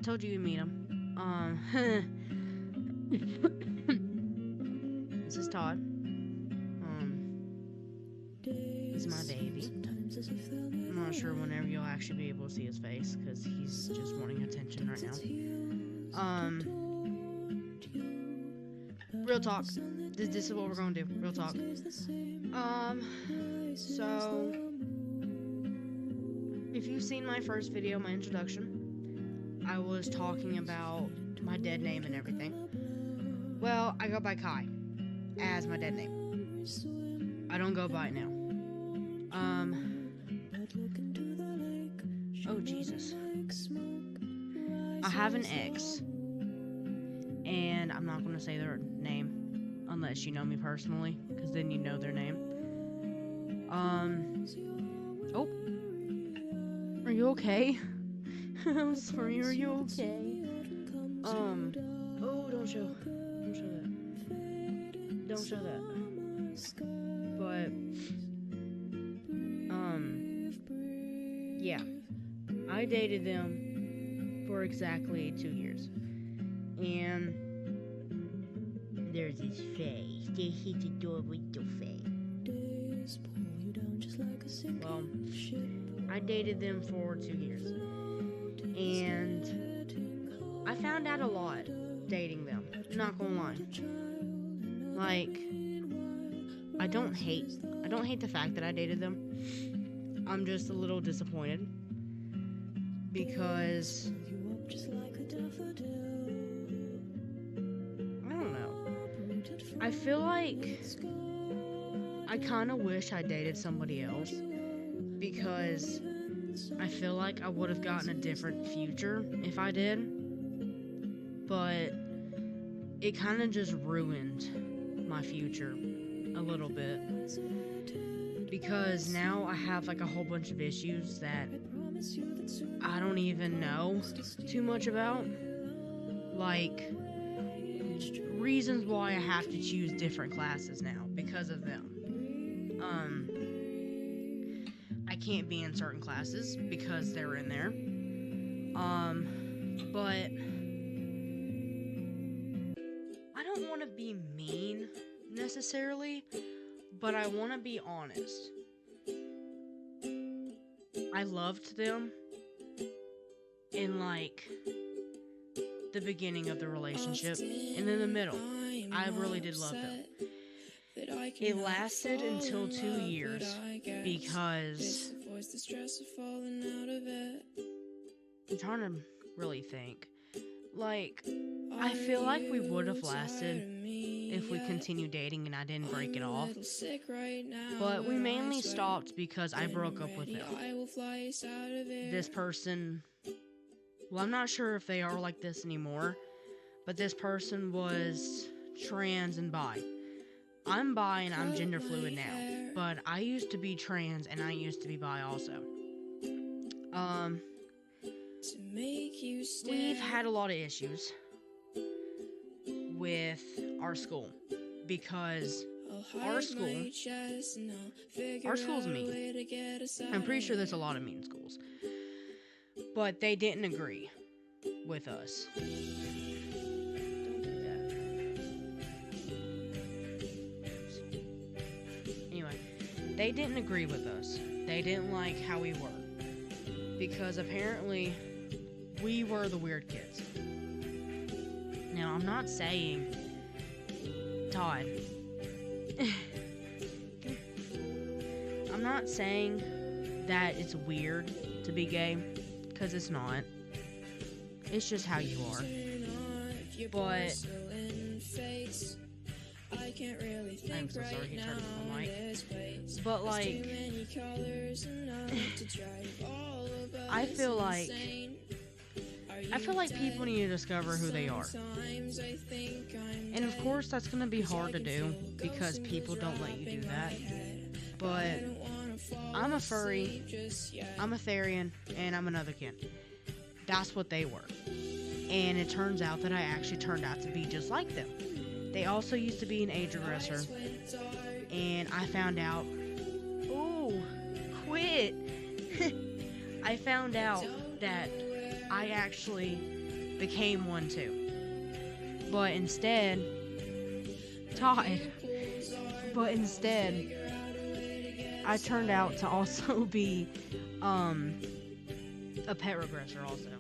told you meet him. This is Todd. He's my baby. I'm not sure whenever you'll actually be able to see his face because he's just wanting attention right now. Real talk. This is what we're gonna do. Real talk. So if you've seen my first video, my introduction, I was talking about my dead name and everything. Well, I go by Kai as my dead name. I don't go by it now. Oh Jesus. I have an ex, and I'm not gonna say their name unless you know me personally, because then you know their name. Oh, are you okay? I'm sorry. Are you okay? Oh, don't show that. Don't show that. But yeah, I dated them for exactly 2 years, and there's his face. They hit the door with the face. Well, I dated them for 2 years, and I found out a lot dating them. Not gonna lie. Like, I don't hate the fact that I dated them. I'm just a little disappointed because I don't know. I feel like I kind of wish I dated somebody else because I feel like I would have gotten a different future if I did. But it kind of just ruined my future a little bit. Because now I have like a whole bunch of issues that I don't even know too much about. Like, reasons why I have to choose different classes now because of them. I can't be in certain classes because they're in there. But I don't want to be mean necessarily, but I want to be honest. I loved them in like the beginning of the relationship, and in the middle, I really did love them. It lasted until 2 years because I'm trying to really think. Like, I feel like we would have lasted if we continued dating and I didn't break it off. But we mainly stopped because I broke up with him. This person, well, I'm not sure if they are like this anymore, but this person was trans and bi. I'm bi and I'm gender fluid now, but I used to be trans and I used to be bi also. We've had a lot of issues with our school because our school's mean. I'm pretty sure there's a lot of mean schools, but they didn't agree with us. Don't do that. Anyway, they didn't agree with us. They didn't like how we were because apparently we were the weird kids. Now, I'm not saying, Todd, I'm not saying that it's weird to be gay, because it's not. It's just how you are. But I'm so sorry he turned off the mic. But like, I feel like people need to discover who they are. And of course that's going to be hard to do because people don't let you do that. But I'm a furry, I'm a Therian, and I'm another kin. That's what they were. And it turns out that I actually turned out to be just like them. They also used to be an age regressor. And I found out, quit. I found out that I actually became one too. But instead, Todd. But instead, I turned out to also be a pet regressor also.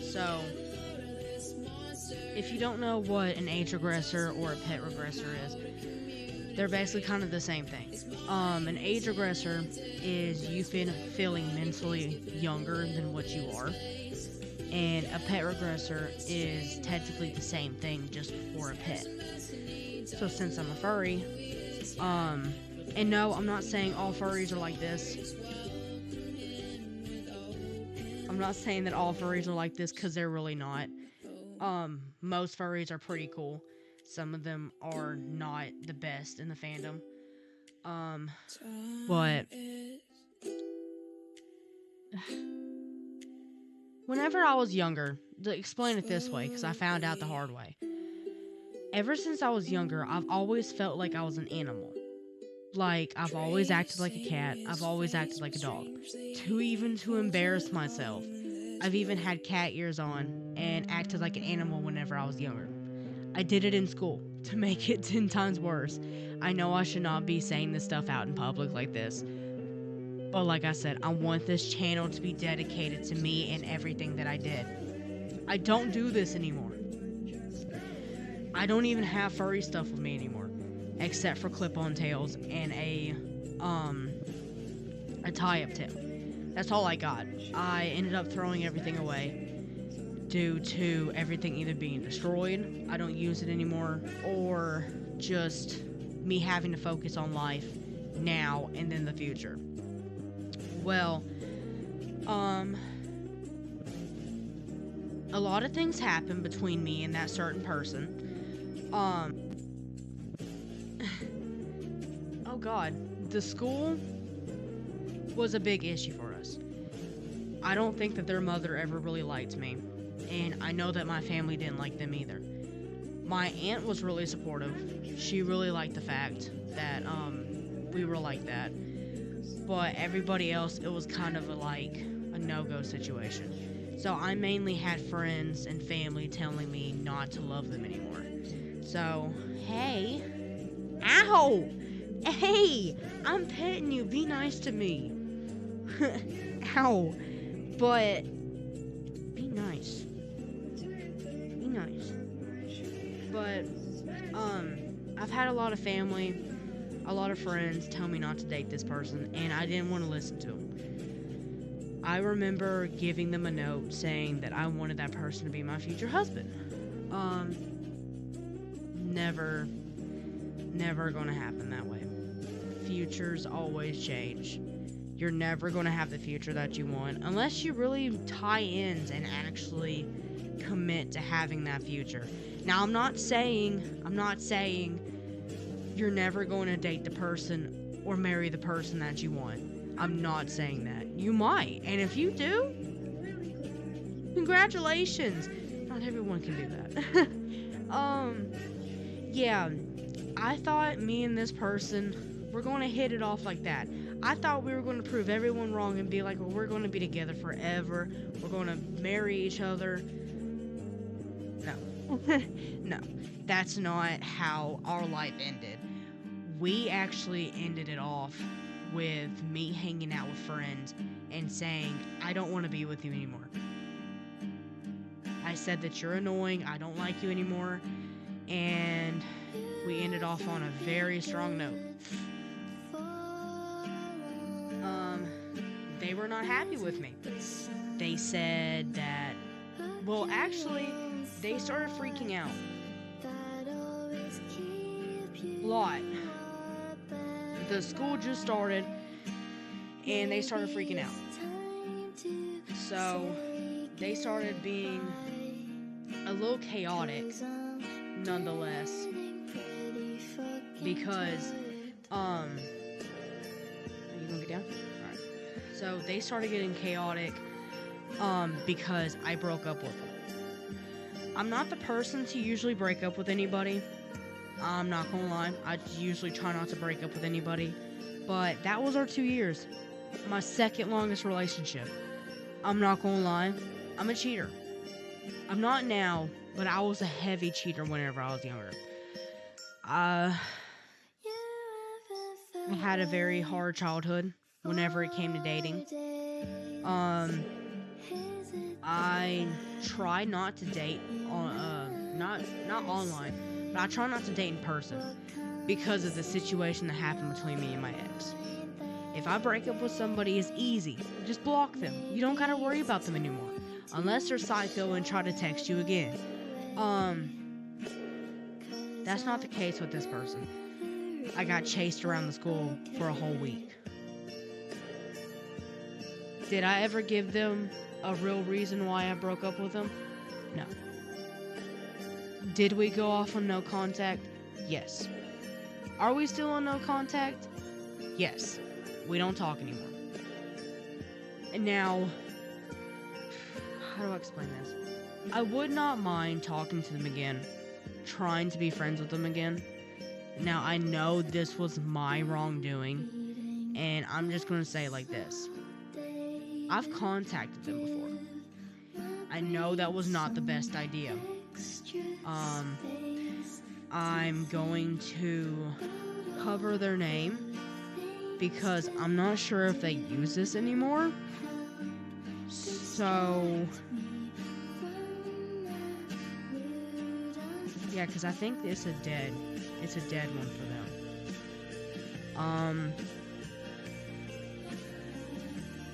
So, if you don't know what an age regressor or a pet regressor is, they're basically kind of the same thing. An age regressor is you feeling mentally younger than what you are. And a pet regressor is technically the same thing, just for a pet. So since I'm a furry, and no, I'm not saying all furries are like this. I'm not saying that all furries are like this, because they're really not. Most furries are pretty cool. Some of them are not the best in the fandom. But whenever I was younger, to explain it this way, because I found out the hard way. Ever since I was younger, I've always felt like I was an animal. Like, I've always acted like a cat. I've always acted like a dog. To embarrass myself, I've even had cat ears on and acted like an animal whenever I was younger. I did it in school to make it 10 times worse. I know I should not be saying this stuff out in public like this. But like I said, I want this channel to be dedicated to me and everything that I did. I don't do this anymore. I don't even have furry stuff with me anymore. Except for clip-on tails and a tie-up tail. That's all I got. I ended up throwing everything away due to everything either being destroyed, I don't use it anymore, or just me having to focus on life now and then the future. Well, a lot of things happened between me and that certain person. Oh God, the school was a big issue for us. I don't think that their mother ever really liked me, and I know that my family didn't like them either. My aunt was really supportive. She really liked the fact that we were like that. But everybody else, it was kind of a no-go situation. So I mainly had friends and family telling me not to love them anymore. So, hey. Ow! Hey! I'm petting you. Be nice to me. Ow. But, be nice. Be nice. But, I've had a lot of family, a lot of friends tell me not to date this person, and I didn't want to listen to them. I remember giving them a note saying that I wanted that person to be my future husband. Never gonna happen that way. Futures always change. You're never gonna have the future that you want unless you really tie ends and actually commit to having that future. Now, I'm not saying you're never going to date the person or marry the person that you want. I'm not saying that. You might, and if you do, congratulations. Not everyone can do that. Yeah, I thought me and this person were going to hit it off like that. I thought we were going to prove everyone wrong and be like, well, we're going to be together forever. We're going to marry each other. No. No. That's not how our life ended. We actually ended it off with me hanging out with friends and saying, I don't want to be with you anymore. I said that you're annoying, I don't like you anymore, and we ended off on a very strong note. They were not happy with me. They said that, well, actually, they started freaking out. A lot. The school just started, and they started freaking out. So, they started being a little chaotic, nonetheless, because, are you gonna get down? Alright. So, they started getting chaotic, because I broke up with them. I'm not the person to usually break up with anybody. I'm not gonna lie, I usually try not to break up with anybody, but that was our 2 years. My second longest relationship. I'm not gonna lie, I'm a cheater. I'm not now, but I was a heavy cheater whenever I was younger. I had a very hard childhood whenever it came to dating. I try not to date on not online, but I try not to date in person because of the situation that happened between me and my ex. If I break up with somebody, it's easy. Just block them. You don't gotta worry about them anymore. Unless they're psycho and try to text you again. That's not the case with this person. I got chased around the school for a whole week. Did I ever give them a real reason why I broke up with them? No. Did we go off on no contact? Yes. Are we still on no contact? Yes. We don't talk anymore. And now, how do I explain this? I would not mind talking to them again, trying to be friends with them again. Now, I know this was my wrongdoing, and I'm just going to say it like this. I've contacted them before. I know that was not the best idea. I'm going to cover their name because I'm not sure if they use this anymore. So, yeah, because I think it's a dead one for them.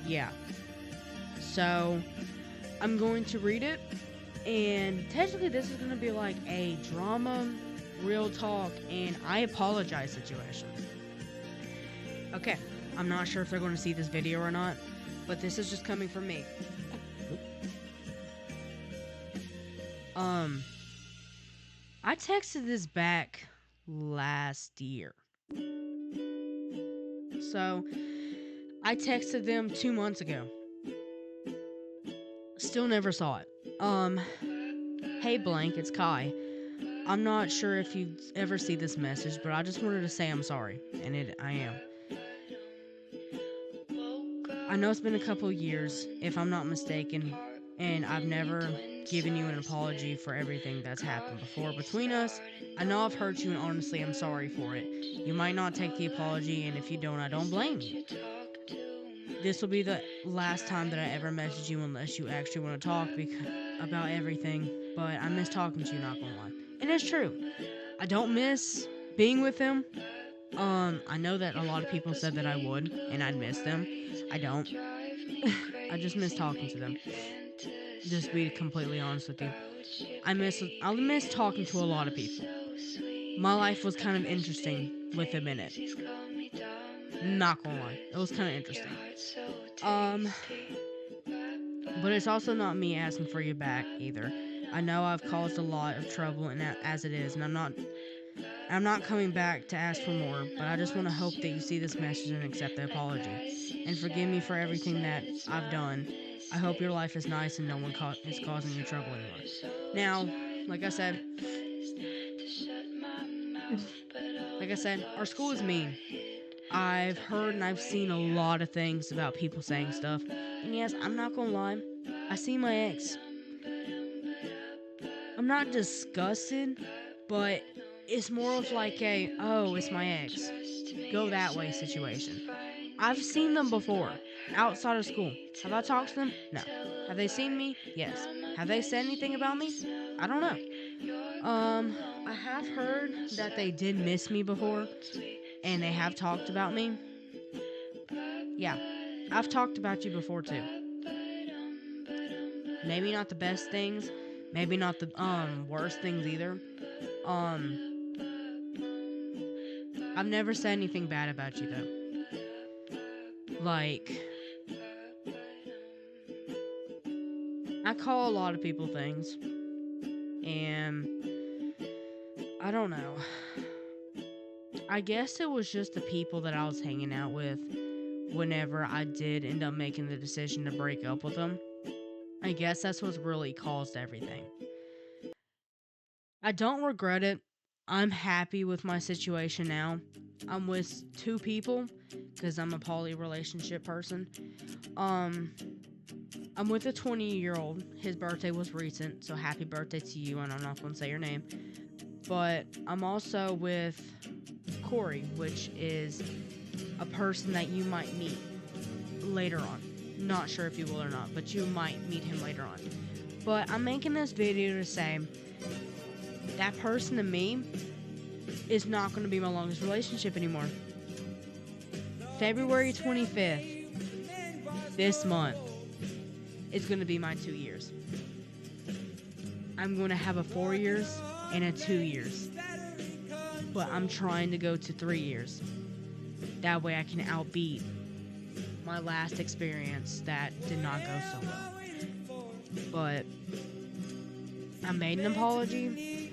Yeah. So, I'm going to read it, and technically this is going to be like a drama, real talk, and I apologize situation. Okay, I'm not sure if they're going to see this video or not, but this is just coming from me. I texted this back last year. So, I texted them 2 months ago. Still never saw it. Hey blank, it's Kai. I'm not sure if you ever see this message, but I just wanted to say I'm sorry, and I am. I know it's been a couple years, if I'm not mistaken, and I've never given you an apology for everything that's happened before between us. I know I've hurt you, and honestly, I'm sorry for it. You might not take the apology, and if you don't, I don't blame you. This will be the last time that I ever message you unless you actually want to talk about everything, but I miss talking to you, not gonna lie. And it's true. I don't miss being with them. I know that a lot of people said that I would, and I'd miss them. I don't. I just miss talking to them. Just to be completely honest with you. I miss talking to a lot of people. My life was kind of interesting with them in it. Not gonna lie. It was kind of interesting. But it's also not me asking for you back either. I know I've caused a lot of trouble and as it is, and I'm not coming back to ask for more, but I just want to hope that you see this message and accept the apology. And forgive me for everything that I've done. I hope your life is nice and no one is causing you trouble anymore. Now, like I said, our school is mean. I've heard and I've seen a lot of things about people saying stuff. And yes, I'm not gonna lie, I see my ex. I'm not disgusted, but it's more of like a, oh, it's my ex, go that way situation. I've seen them before, outside of school. Have I talked to them? No. Have they seen me? Yes. Have they said anything about me? I don't know. I have heard that they did miss me before, and they have talked about me. Yeah, I've talked about you before too. Maybe not the best things, maybe not the worst things either. I've never said anything bad about you though. Like, I call a lot of people things, and I don't know. I guess it was just the people that I was hanging out with whenever I did end up making the decision to break up with them. I guess that's what really caused everything. I don't regret it. I'm happy with my situation now. I'm with 2 people because I'm a poly relationship person. I'm with a 20-year-old. His birthday was recent, so happy birthday to you, and I'm not going to say your name. But I'm also with Corey, which is a person that you might meet later on. Not sure if you will or not, but you might meet him later on. But I'm making this video to say that person to me is not going to be my longest relationship anymore. February 25th, this month, is going to be my 2 years. I'm going to have a 4 years and a 2 years. But I'm trying to go to 3 years. That way I can outbeat my last experience that did not go so well. But I made an apology.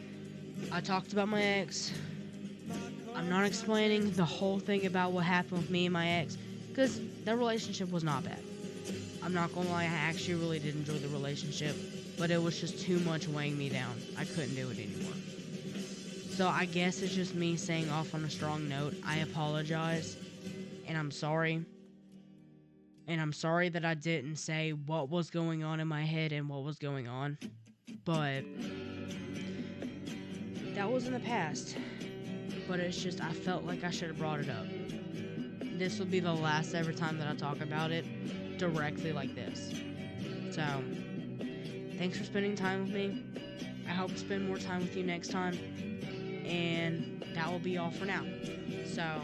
I talked about my ex. I'm not explaining the whole thing about what happened with me and my ex, because the relationship was not bad. I'm not gonna lie, I actually really did enjoy the relationship, but it was just too much weighing me down. I couldn't do it anymore. So I guess it's just me saying off on a strong note. I apologize, and I'm sorry. And I'm sorry that I didn't say what was going on in my head and what was going on. But that was in the past. But it's just, I felt like I should have brought it up. This will be the last ever time that I talk about it directly like this. So, thanks for spending time with me. I hope to spend more time with you next time. And that will be all for now. So,